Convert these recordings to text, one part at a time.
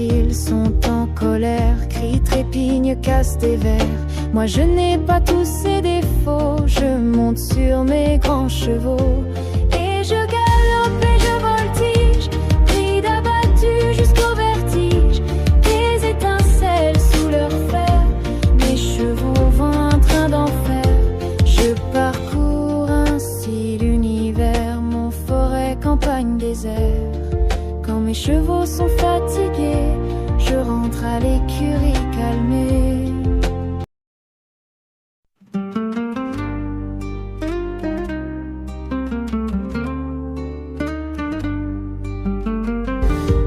ils sont en colère, crient, trépignent, cassent des verres. Moi je n'ai pas tous ces défauts, je monte sur mes grands chevaux. Et je galope et je voltige, cris d'abattu jusqu'au vertige. Des étincelles sous leur fer, mes chevaux vont un train d'enfer. Je parcours ainsi l'univers, mon forêt, campagne, désert. Quand mes chevaux sont fatigués, je rentre à l'écurie calmée.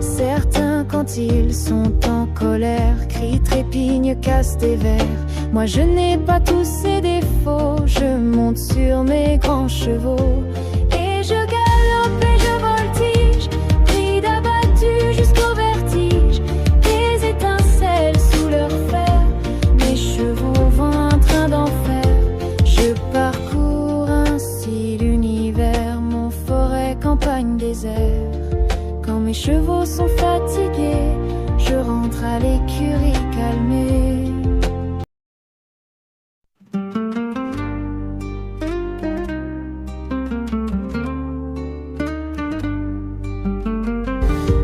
Certains, quand ils sont en colère, crient, trépignent, cassent des verres. Moi je n'ai pas tous ces défauts, je monte sur mes grands chevaux. Et je galope et je voltige, cris d'abattu jusqu'au vertige. Des étincelles sous leur fer, mes chevaux vont un train d'enfer. Je parcours ainsi l'univers, mon forêt, campagne, désert. Quand mes chevaux sont fatigués, je rentre à l'écurie calmée.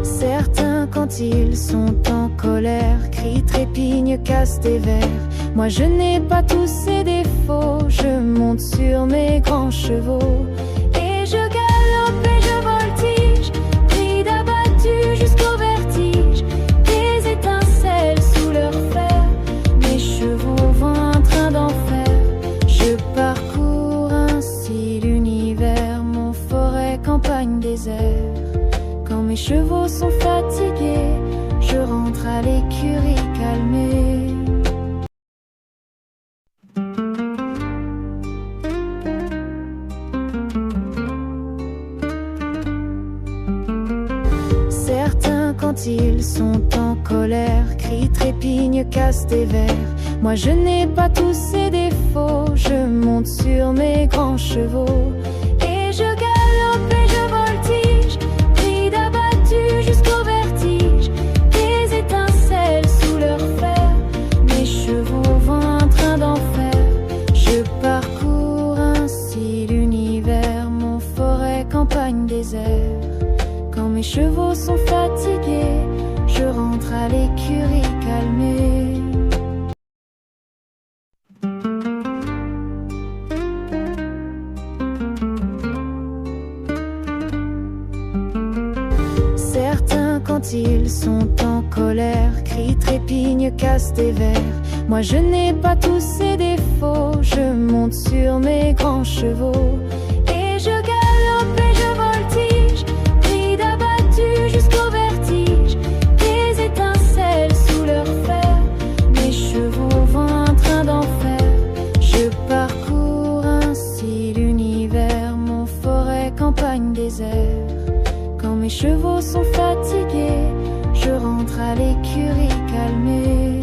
Certains, quand ils sont en colère, crient, trépignent, cassent des verres. Moi je n'ai pas tous ces défauts, je monte sur mes grands chevaux. Et je galope et je voltige, cris d'abattu jusqu'au vertige. Des étincelles sous leur fer, mes chevaux vont un train d'enfer. Je parcours ainsi l'univers, mon forêt, campagne, désert. Quand mes chevaux sont fatigués, je rentre à l'écurie calmée. Certains, quand ils sont en colère, crient, trépignent, cassent des verres. Moi je n'ai pas tous ces défauts, je monte sur mes grands chevaux. Et je galope et je voltige, cris d'abattu jusqu'au vertige. Des étincelles sous leur fer, mes chevaux vont un train d'enfer. Je parcours ainsi l'univers, mon forêt, campagne, désert. Quand mes chevaux sont fatigués, je rentre à l'écurie calmée. Certains, quand ils sont en colère, crient, trépignent, cassent des verres. Moi je n'ai pas tous ces défauts, je monte sur mes grands chevaux. Et je galope et je voltige, cris d'abattu jusqu'au vertige. Des étincelles sous leur fer, mes chevaux vont un train d'enfer. Je parcours ainsi l'univers, mon forêt, campagne, désert. Quand mes chevaux sont fatigués, je rentre à l'écurie calmée.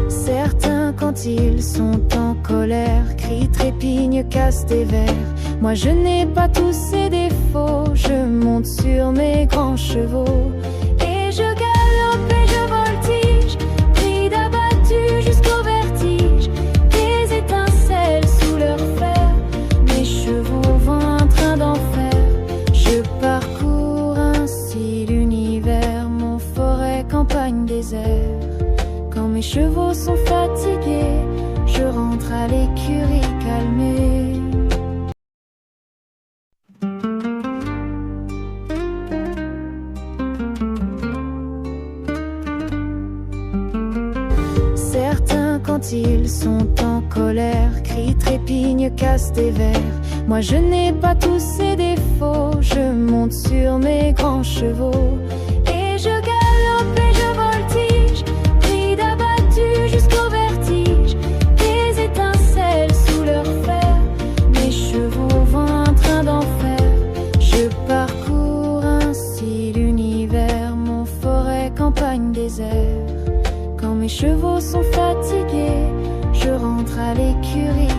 Certains, quand ils sont en colère, crient, trépignent, cassent des verres. Moi je n'ai pas tous ces défauts, je monte sur mes grands chevaux. Et je galope et je voltige, cris d'abattu jusqu'au vertige. Des étincelles sous leur fer, mes chevaux vont un train d'enfer. Je parcours ainsi l'univers, mon forêt, campagne, désert. Quand mes chevaux sont fatigués, je rentre à l'écurie calmée. Certains, quand ils sont en colère, crient, trépignent, cassent des verres. Moi je n'ai pas tous ces défauts, je monte sur mes grands chevaux. Et je galope et je voltige, cris d'abattu jusqu'au vertige. Des étincelles sous leur fer, mes chevaux vont un train d'enfer. Je parcours ainsi l'univers, mon forêt, campagne, désert. Quand mes chevaux sont fatigués, je rentre à l'écurie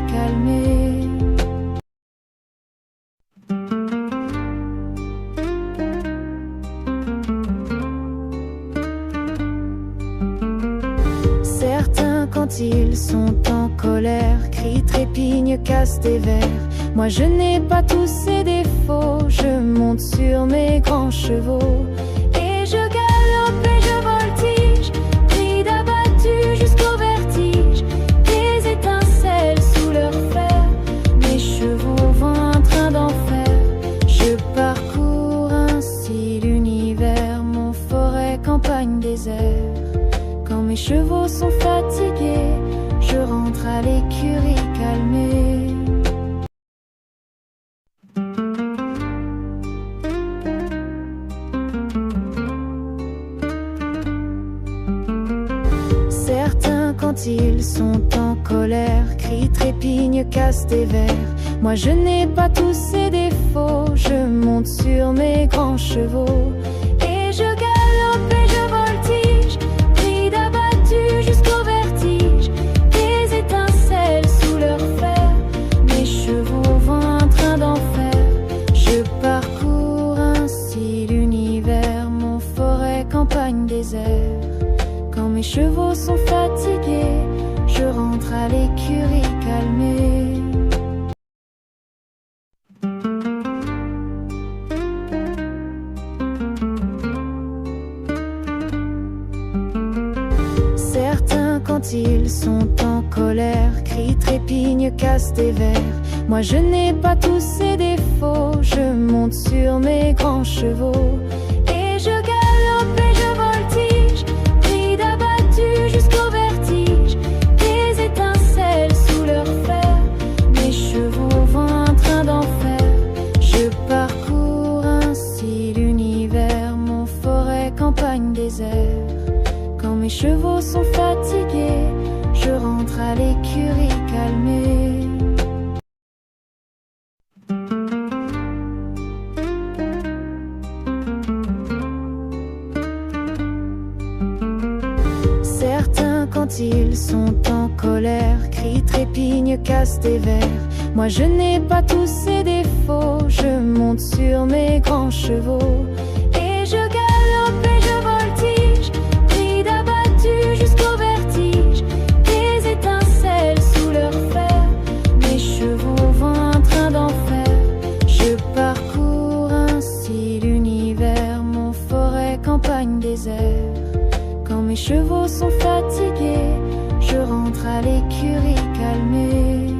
quand ils sont en colère, crient, trépignent, cassent des verres. Moi je n'ai pas tous ces défauts, je monte sur mes grands chevaux. Et je galope et je voltige, cris d'abattu jusqu'au vertige. Des étincelles sous leurs fers, mes chevaux vont un train d'enfer. Je parcours ainsi l'univers, mon forêt, campagne, désert. Quand mes chevaux sont fatigués, je rentre à l'écurie calmée. Certains, quand ils sont en colère, crient, trépignent, cassent des verres. Moi je n'ai pas tous ces défauts, je monte sur mes grands chevaux. Et je galope et je voltige, cris d'abattu jusqu'au vertige. Des étincelles sous leurs fers, mes chevaux vont un train d'enfer. Je parcours ainsi l'univers, mon forêt, campagne, désert. Quand mes chevaux sont fatigués, je rentre à l'écurie calmée. Certains, quand ils sont en colère, crient, trépignent, cassent des verres. Moi je n'ai pas tous ces défauts, je monte sur mes grands chevaux. Et je galope et je voltige, cris d'abattu jusqu'au vertige. Des étincelles sous leurs fers, mes chevaux vont un train d'enfer. Je parcours ainsi l'univers, mon forêt, campagne, désert. Quand mes chevaux sont fatigués, je rentre à l'écurie calmée. Certains, quand ils sont en colère, crient, trépignent, cassent des verres. Moi je n'ai pas tous ces défauts, je monte sur mes grands chevaux. Et je galope et je voltige, cris d'abattu jusqu'au vertige. Des étincelles sous leurs fers, mes chevaux vont un train d'enfer. Je parcours ainsi l'univers, mon forêt, campagne, désert. Quand mes chevaux sont fatigués, je rentre à l'écurie calmée.